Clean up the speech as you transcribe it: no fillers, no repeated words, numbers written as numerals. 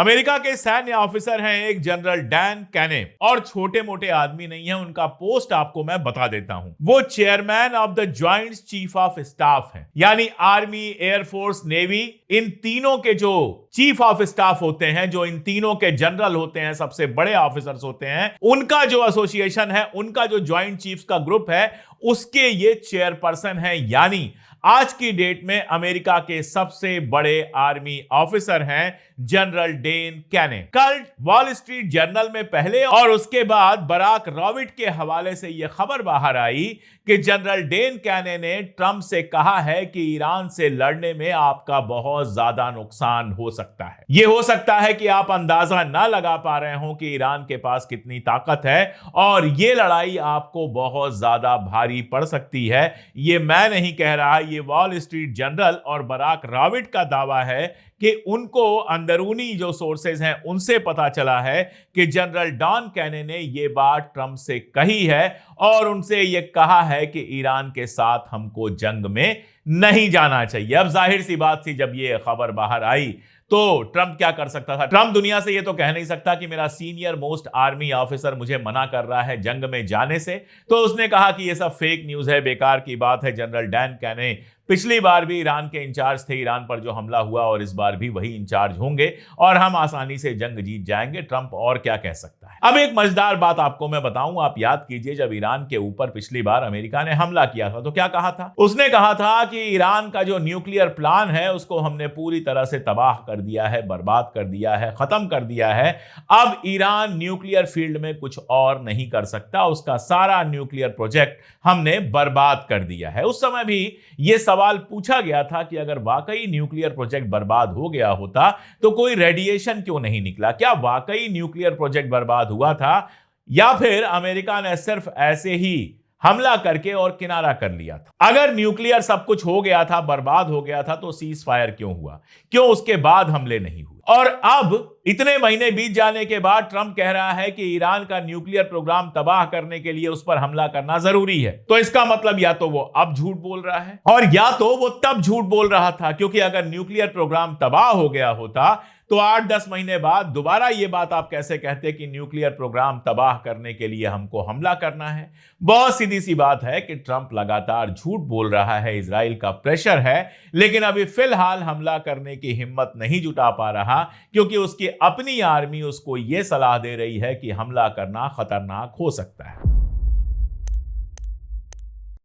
America के सैन्य officer हैं एक जनरल डैन कैने, और छोटे मोटे आदमी नहीं है। उनका पोस्ट आपको मैं बता देता हूं। वो chairman of the joint chief of staff है, यानी आर्मी, एयरफोर्स, नेवी, इन तीनों के जो चीफ ऑफ स्टाफ होते हैं, जो इन तीनों के जनरल होते हैं, सबसे बड़े ऑफिसर्स होते हैं, उनका जो एसोसिएशन है, उनका जो ज्वाइंट चीफ्स का ग्रुप है, उसके ये चेयरपर्सन है। यानी आज की डेट में अमेरिका के सबसे बड़े आर्मी ऑफिसर हैं जनरल डेन कैने। कल वॉल स्ट्रीट जर्नल में पहले और उसके बाद बराक रॉबिट के हवाले से यह खबर बाहर आई कि जनरल डेन कैने ने ट्रंप से कहा है कि ईरान से लड़ने में आपका बहुत ज्यादा नुकसान हो सकता है। यह हो सकता है कि आप अंदाजा ना लगा पा रहे हो कि ईरान के पास कितनी ताकत है, और यह लड़ाई आपको बहुत ज्यादा भारी पड़ सकती है। यह मैं नहीं कह रहा, ये वॉल स्ट्रीट जर्नल और बराक रॉबिट का दावा है कि उनको अंदरूनी जो सोर्सेज हैं उनसे पता चला है कि जनरल डॉन कैने ने यह बात ट्रंप से कही है, और उनसे यह कहा है कि ईरान के साथ हमको जंग में नहीं जाना चाहिए। अब जाहिर सी बात थी, जब यह खबर बाहर आई तो ट्रंप क्या कर सकता था? ट्रंप दुनिया से ये तो कह नहीं सकता कि मेरा सीनियर मोस्ट आर्मी ऑफिसर मुझे मना कर रहा है जंग में जाने से। तो उसने कहा कि ये सब फेक न्यूज है, बेकार की बात है। जनरल डैन कैने पिछली बार भी ईरान के इंचार्ज थे, ईरान पर जो हमला हुआ, और इस बार भी वही इंचार्ज होंगे और हम आसानी से जंग जीत जाएंगे। ट्रंप और क्या कह सकता है? अब एक मजेदार बात आपको मैं बताऊं। आप याद कीजिए, जब ईरान के ऊपर पिछली बार अमेरिका ने हमला किया था तो क्या कहा था? उसने कहा था कि ईरान का जो न्यूक्लियर प्लान है उसको हमने पूरी तरह से तबाह कर दिया है, बर्बाद कर दिया है, खत्म कर दिया है। अब ईरान न्यूक्लियर फील्ड में कुछ और नहीं कर सकता, उसका सारा न्यूक्लियर प्रोजेक्ट हमने बर्बाद कर दिया है। उस समय भी यह सवाल पूछा गया था कि अगर वाकई न्यूक्लियर प्रोजेक्ट बर्बाद हो गया होता तो कोई रेडिएशन क्यों नहीं निकला? क्या वाकई न्यूक्लियर प्रोजेक्ट बर्बाद हुआ था, या फिर अमेरिका ने सिर्फ ऐसे ही हमला करके और किनारा कर लिया था? अगर न्यूक्लियर सब कुछ हो गया था, बर्बाद हो गया था, तो सीज फायर क्यों हुआ? क्यों उसके बाद हमले नहीं हुए? और अब इतने महीने बीत जाने के बाद ट्रंप कह रहा है कि ईरान का न्यूक्लियर प्रोग्राम तबाह करने के लिए उस पर हमला करना जरूरी है। तो इसका मतलब या तो वो अब झूठ बोल रहा है, और या तो वो तब झूठ बोल रहा था, क्योंकि अगर न्यूक्लियर प्रोग्राम तबाह हो गया होता तो 8-10 महीने बाद दोबारा ये बात आप कैसे कहते कि न्यूक्लियर प्रोग्राम तबाह करने के लिए हमको हमला करना है? बहुत सीधी सी बात है कि ट्रंप लगातार झूठ बोल रहा है, इजराइल का प्रेशर है, लेकिन अभी फिलहाल हमला करने की हिम्मत नहीं जुटा पा रहा, क्योंकि उसकी अपनी आर्मी उसको यह सलाह दे रही है कि हमला करना खतरनाक हो सकता है।